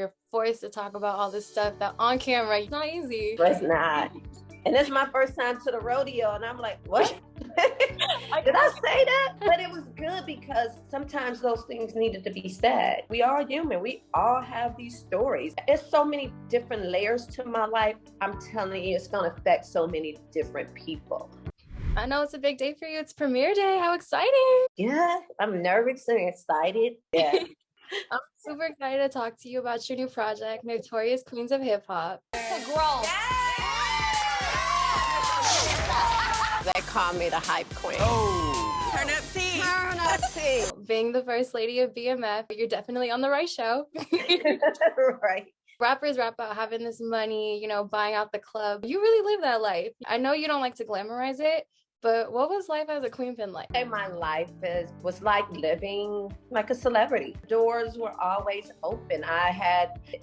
you're forced to talk about all this stuff that on camera, it's not easy. It's not. And it's my first time to the rodeo, and I'm like, what? Did I say that? But it was good because sometimes those things needed to be said. We are human. We all have these stories. There's so many different layers to my life. I'm telling you, it's going to affect so many different people. I know it's a big day for you. It's premiere day. How exciting. Yeah, I'm nervous and excited. Yeah. I'm super excited to talk to you about your new project, Notorious Queens of Hip Hop. To grow. They call me the hype queen. Oh. Turn up T. Turn up T. Being the first lady of BMF, you're definitely on the right show. Right. Rappers rap about having this money, you know, buying out the club. You really live that life. I know you don't like to glamorize it, but what was life as a queen been like? My life was like living like a celebrity. Doors were always open.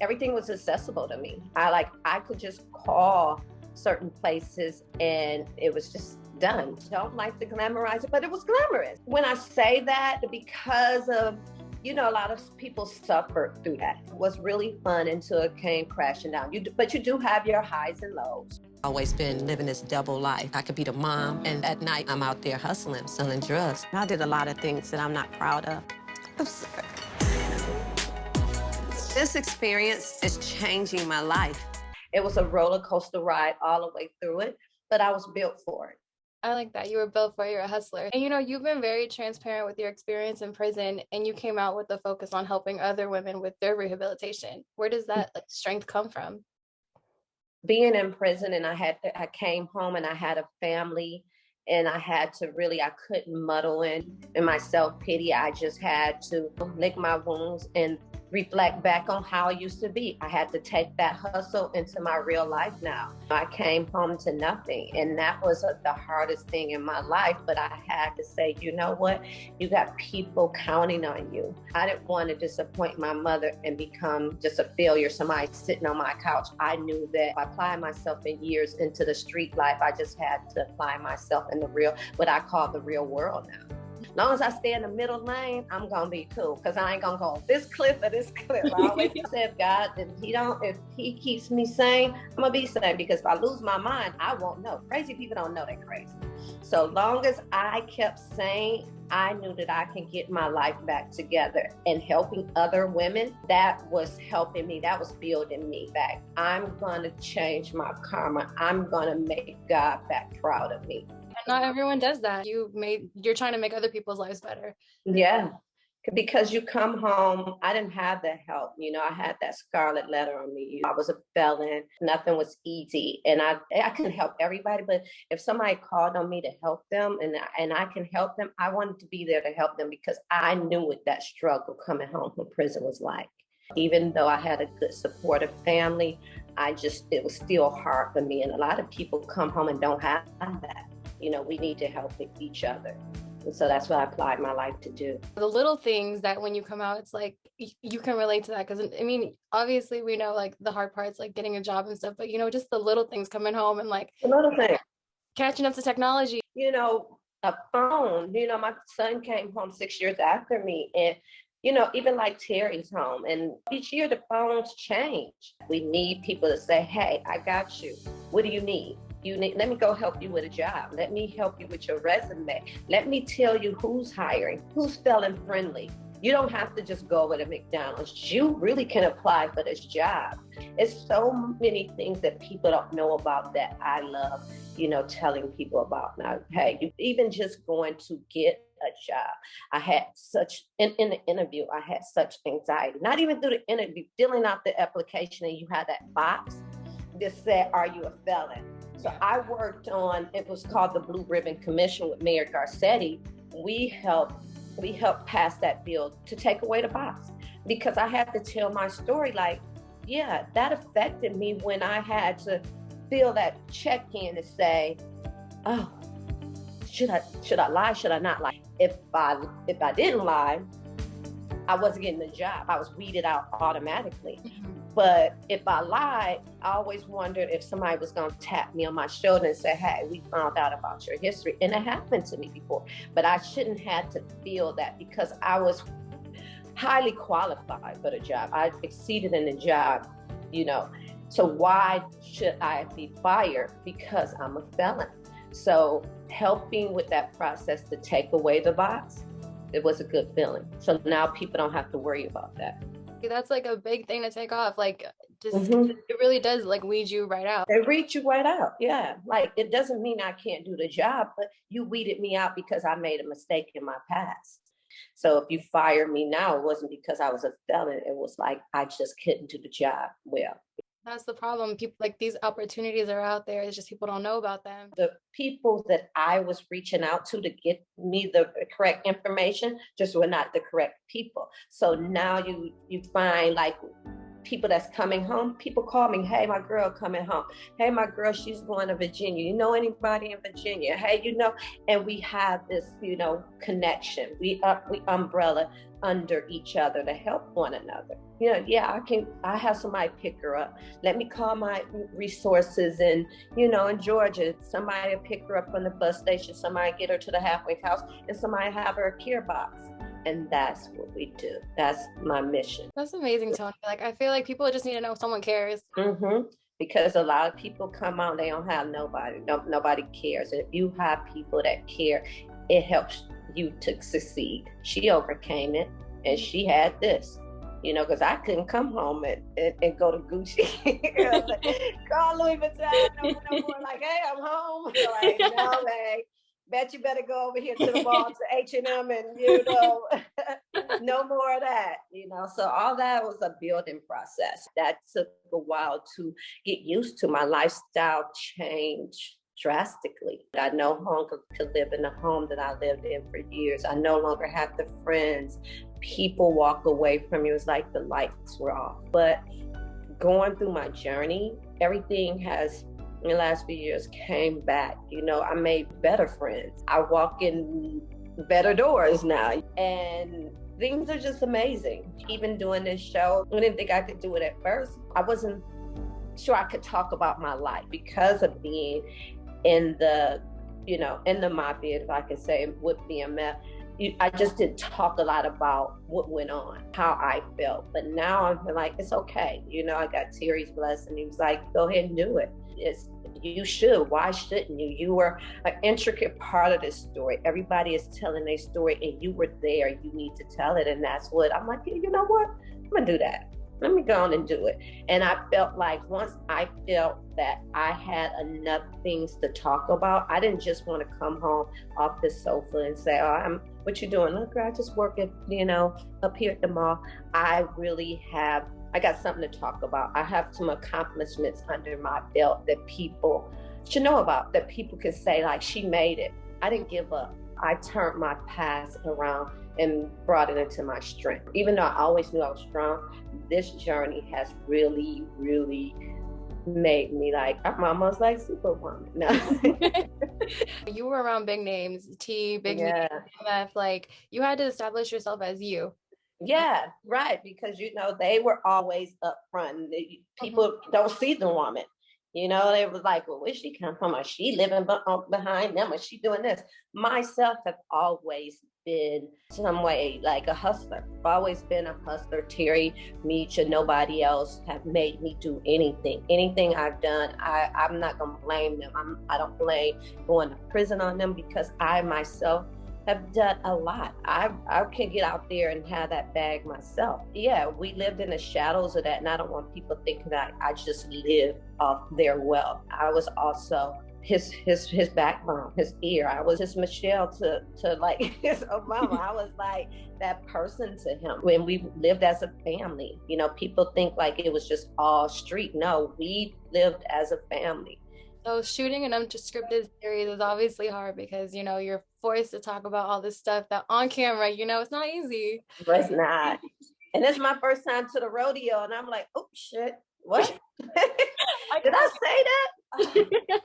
Everything was accessible to me. I could just call certain places and it was just done. Don't like to glamorize it, but it was glamorous. When I say that, because of, you know, a lot of people suffered through that. It was really fun until it came crashing down. But you do have your highs and lows. Always been living this double life. I could be the mom, and at night I'm out there hustling, selling drugs. I did a lot of things that I'm not proud of. I'm sorry. This experience is changing my life. It was a roller coaster ride all the way through it, but I was built for it. I like that. You were built for it. You're a hustler. And, you know, you've been very transparent with your experience in prison, and you came out with the focus on helping other women with their rehabilitation. Where does that strength come from? Being in prison, and I came home and I had a family, and I couldn't muddle in my self-pity. I just had to lick my wounds and reflect back on how I used to be. I had to take that hustle into my real life now. I came home to nothing, and that was the hardest thing in my life, but I had to say, you know what? You got people counting on you. I didn't want to disappoint my mother and become just a failure, somebody sitting on my couch. I knew that by applying myself in years into the street life, I just had to apply myself in what I call the real world now. As long as I stay in the middle lane, I'm gonna be cool, because I ain't gonna go this cliff or this cliff. I always said, God, if he keeps me sane, I'm gonna be sane, because if I lose my mind, I won't know. Crazy people don't know they're crazy. So long as I kept sane, I knew that I can get my life back together. And helping other women, that was helping me. That was building me back. I'm gonna change my karma. I'm gonna make God back proud of me. Not everyone does that. You're trying to make other people's lives better. Yeah, because you come home, I didn't have the help. You know, I had that scarlet letter on me. I was a felon. Nothing was easy. And I couldn't help everybody, but if somebody called on me to help them and I can help them, I wanted to be there to help them, because I knew what that struggle coming home from prison was like. Even though I had a good supportive family, it was still hard for me. And a lot of people come home and don't have that. You know, we need to help each other. And so that's what I applied my life to do. The little things that when you come out, it's like you can relate to that. Because, I mean, obviously we know like the hard parts, like getting a job and stuff, but, you know, just the little things coming home and like the little thing, catching up to technology. You know, a phone, you know, my son came home 6 years after me, and, you know, even like Terry's home, and each year the phones change. We need people to say, hey, I got you. What do you need? Let me go help you with a job. Let me help you with your resume. Let me tell you who's hiring, who's felon friendly. You don't have to just go with a McDonald's. You really can apply for this job. It's so many things that people don't know about that I love, you know, telling people about now. Hey, you even just going to get a job. I had in the interview, I had such anxiety. Not even through the interview, filling out the application, and you had that box that said, are you a felon? So I worked on, it was called the Blue Ribbon Commission with Mayor Garcetti. We helped pass that bill to take away the box, because I had to tell my story. Like, yeah, that affected me when I had to fill that check in and say, oh, should I lie? Should I not lie? If I didn't lie, I wasn't getting the job. I was weeded out automatically. But if I lied, I always wondered if somebody was going to tap me on my shoulder and say, hey, we found out about your history. And it happened to me before. But I shouldn't have to feel that, because I was highly qualified for the job. I exceeded in the job, you know. So why should I be fired? Because I'm a felon. So helping with that process to take away the box, it was a good feeling. So now people don't have to worry about that. That's like a big thing to take off. Like, just it really does like weed you right out. They read you right out. Yeah. Like, it doesn't mean I can't do the job, but you weeded me out because I made a mistake in my past. So if you fire me now, it wasn't because I was a felon. It was like I just couldn't do the job well. That's the problem. People, like, these opportunities are out there. It's just people don't know about them. The people that I was reaching out to get me the correct information just were not the correct people. So now you find like people that's coming home. People call me, hey, my girl coming home. Hey, my girl, she's going to Virginia. You know anybody in Virginia? Hey, you know, and we have this, you know, connection. We umbrella under each other to help one another. You know, yeah, I have somebody pick her up. Let me call my resources in, you know, in Georgia. Somebody pick her up from the bus station. Somebody get her to the halfway house, and somebody have her a care box. And that's what we do. That's my mission. That's amazing, Toni. Like, I feel like people just need to know someone cares. Because a lot of people come out, they don't have nobody. Nobody cares. And if you have people that care, it helps you to succeed. She overcame it, and she had this, you know, because I couldn't come home and go to Gucci. Call Louis Vuitton, no more like, hey, I'm home. Like, no, man. Bet you better go over here to the mall to H&M and, you know, no more of that, you know. So all that was a building process. That took a while to get used to. My lifestyle changed drastically. I no longer could live in the home that I lived in for years. I no longer have the friends. People walk away from you. It's like the lights were off. But going through my journey, everything has, in the last few years, came back. You know, I made better friends. I walk in better doors now, and things are just amazing. Even doing this show, I didn't think I could do it at first. I wasn't sure I could talk about my life because of being in the, you know, in the mafia, if I could say, with BMF. I just didn't talk a lot about what went on, how I felt. But now I'm like, it's okay. You know, I got Terry's blessing. He was like, go ahead and do it. You should. Why shouldn't you? You were an intricate part of this story. Everybody is telling their story, and you were there. You need to tell it. And that's what I'm like, you know what? I'm going to do that. Let me go on and do it. And I felt like once I felt that I had enough things to talk about, I didn't just want to come home off the sofa and say, what you doing? Look, girl, I just work at, you know, up here at the mall. I got something to talk about. I have some accomplishments under my belt that people should know about, that people can say, like, she made it. I didn't give up. I turned my past around and brought it into my strength. Even though I always knew I was strong, this journey has really, really made me like, I'm almost like Superwoman. No. You were around big names, Big names, MF, like, you had to establish yourself as you. Yeah, right. Because, you know, they were always up front. People don't see the woman. You know, they was like, well, where she come from? Is she living behind them? Is she doing this? Myself have always been some way like a hustler. I've always been a hustler. Terry, Meech, and nobody else have made me do anything. Anything I've done, I'm not going to blame them. I don't blame going to prison on them because I myself have done a lot. I can get out there and have that bag myself. Yeah, we lived in the shadows of that, and I don't want people thinking that I just live off their wealth. I was also his backbone, his ear. I was his Michelle to like his Obama. I was like that person to him. When we lived as a family, you know, people think like it was just all street. No, we lived as a family. So shooting an unscripted series is obviously hard because, you know, you're forced to talk about all this stuff that on camera, you know, it's not easy. But it's not. And it's my first time to the rodeo, and I'm like, oh shit, what? Did I say that?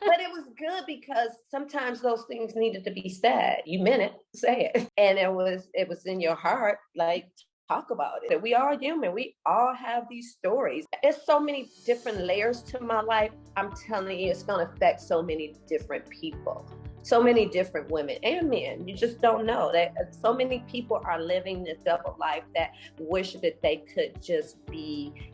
But it was good because sometimes those things needed to be said. You meant it, say it. And it was in your heart, like, talk about it. We are human. We all have these stories. There's so many different layers to my life. I'm telling you, it's going to affect so many different people. so many different women and men. You just don't know that so many people are living this double life that wish that they could just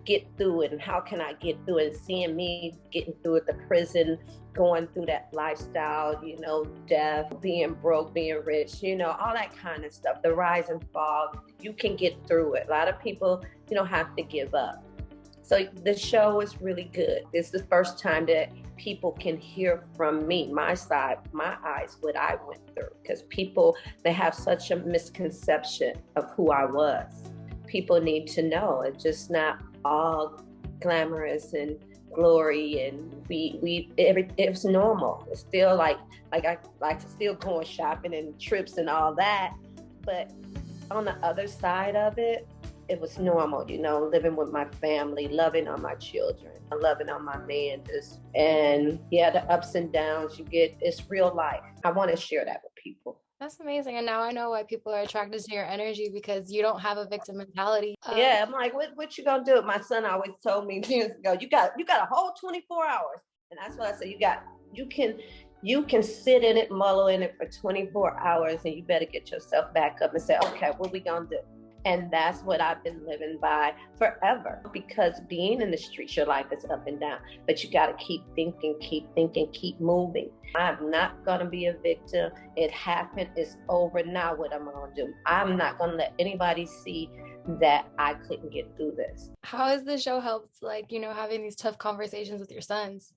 get through it. And how can I get through it? Seeing me getting through it, the prison, going through that lifestyle, you know, death, being broke, being rich, you know, all that kind of stuff, the rise and fall, you can get through it. A lot of people, you know, have to give up. So the show is really good. It's the first time that people can hear from me, my side, my eyes, what I went through. Because people, they have such a misconception of who I was. People need to know it's just not all glamorous and glory, and it's normal. It's still like I like to still going shopping and trips and all that, but on the other side of it, it was normal, you know, living with my family, loving on my children, loving on my man, and yeah, the ups and downs you get, it's real life. I want to share that with people. That's amazing. And now I know why people are attracted to your energy, because you don't have a victim mentality. Yeah, I'm like, what you gonna do? My son always told me years ago, you got a whole 24 hours. And that's what I said, you can sit in it, mull in it for 24 hours, and you better get yourself back up and say, okay, what we gonna do? And that's what I've been living by forever, because being in the streets, your life is up and down, but you got to keep thinking, keep moving. I'm not going to be a victim. It happened. It's over. Now what I'm going to do? I'm not going to let anybody see that I couldn't get through this. How has the show helped, like, you know, having these tough conversations with your sons?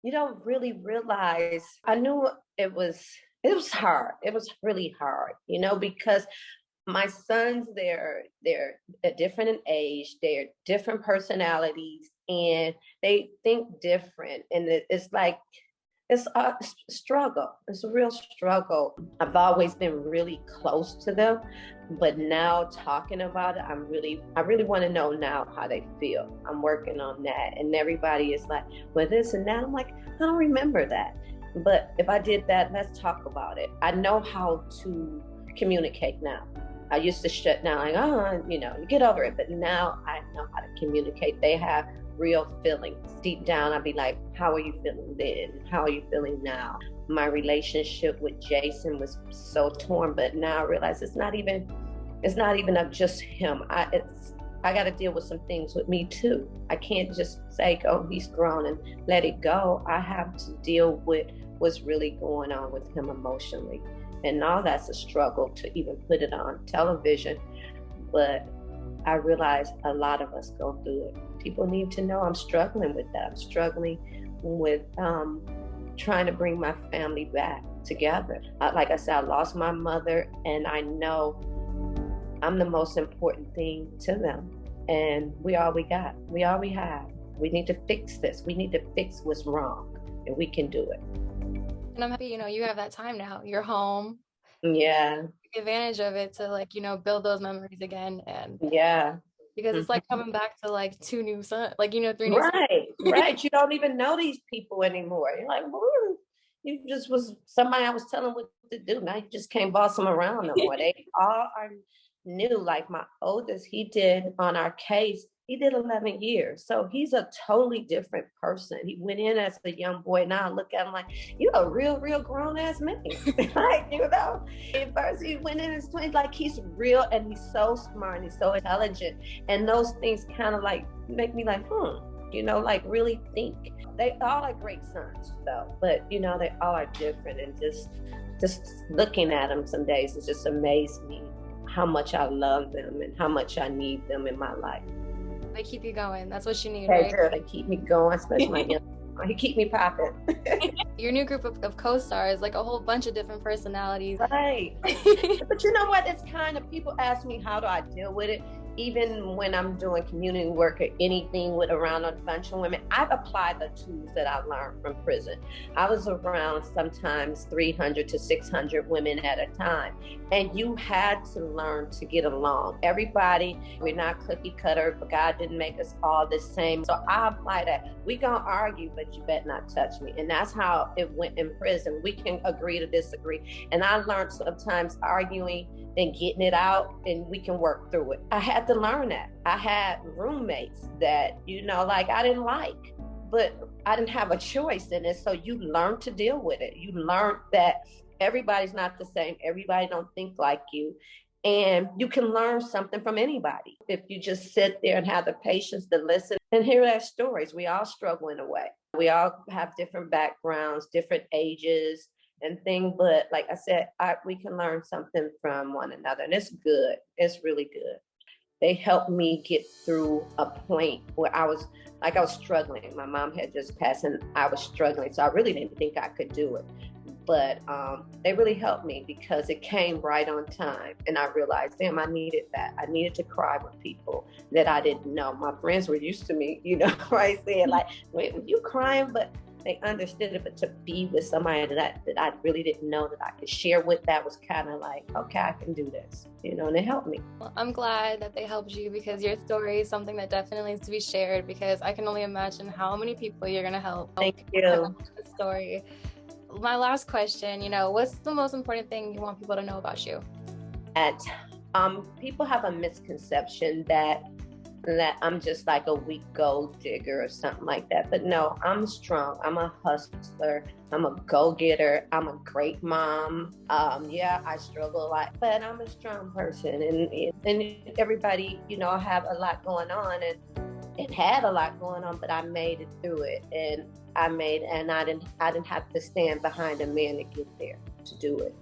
You don't really realize, I knew it was hard. It was really hard, you know, because my sons, they're different in age, they're different personalities, and they think different. And it's like, it's a struggle. It's a real struggle. I've always been really close to them, but now talking about it, I really want to know now how they feel. I'm working on that. And everybody is like, well, this and that. I'm like, I don't remember that. But if I did that, let's talk about it. I know how to communicate now. I used to shut down, like, oh, you know, you get over it. But now I know how to communicate. They have real feelings. Deep down, I'd be like, how are you feeling then? How are you feeling now? My relationship with Jason was so torn, but now I realize it's not even of just him. I got to deal with some things with me too. I can't just say, oh, he's grown and let it go. I have to deal with what's really going on with him emotionally. And now that's a struggle to even put it on television. But I realize a lot of us go through it. People need to know I'm struggling with that. I'm struggling with trying to bring my family back together. Like I said, I lost my mother, and I know I'm the most important thing to them. And we all we got. We all we have. We need to fix this. We need to fix what's wrong, and we can do it. And I'm happy, you know, you have that time now. You're home. Yeah. Take advantage of it to, like, you know, build those memories again. And yeah. Because it's like coming back to like 2 new sons, like, you know, 3 new sons. Right. You don't even know these people anymore. You're like, well, you just was somebody I was telling what to do. Now you just can't boss them around no more. They all are new. Like my oldest, he did on our case, he did 11 years. So he's a totally different person. He went in as a young boy. Now I look at him like, you're a real grown ass man. Like, you know, at first he went in his 20s, like he's real, and he's so smart and he's so intelligent. And those things kind of like make me like, you know, like really think. They all are great sons though, but you know, they all are different, and just looking at them some days, it just amazed me how much I love them and how much I need them in my life. They keep you going. That's what you need, right? Right? They keep me going, especially my young. He keep me popping. Your new group of co-stars, like a whole bunch of different personalities. Right. But you know what? It's kind of, people ask me, how do I deal with it? Even when I'm doing community work or anything with around a bunch of women, I've applied the tools that I learned from prison. I was around sometimes 300 to 600 women at a time. And you had to learn to get along. Everybody, we're not cookie cutter, but God didn't make us all the same. So I apply that. We gonna argue, but you better not touch me. And that's how it went in prison. We can agree to disagree. And I learned sometimes arguing and getting it out, and we can work through it. I had to learn that. I had roommates that, you know, like I didn't like, but I didn't have a choice in it. So you learn to deal with it. You learn that everybody's not the same. Everybody don't think like you. And you can learn something from anybody if you just sit there and have the patience to listen and hear their stories. We all struggle in a way. We all have different backgrounds, different ages and things. But like I said, we can learn something from one another. And it's good. It's really good. They helped me get through a point where I was struggling. My mom had just passed and I was struggling. So I really didn't think I could do it. But they really helped me because it came right on time. And I realized, damn, I needed that. I needed to cry with people that I didn't know. My friends were used to me, right? Saying like, wait, were you crying? But they understood it. But to be with somebody that I really didn't know that I could share with, that was kind of like, okay, I can do this, and it helped me. Well, I'm glad that they helped you because your story is something that definitely needs to be shared because I can only imagine how many people you're going to help. Thank you. The story. My last question, what's the most important thing you want people to know about you? That people have a misconception that I'm just like a weak gold digger or something like that. But no, I'm strong. I'm a hustler. I'm a go-getter. I'm a great mom. Yeah, I struggle a lot, but I'm a strong person. And everybody, have a lot going on, and it had a lot going on, but I made it through it. And I didn't have to stand behind a man to get there, to do it.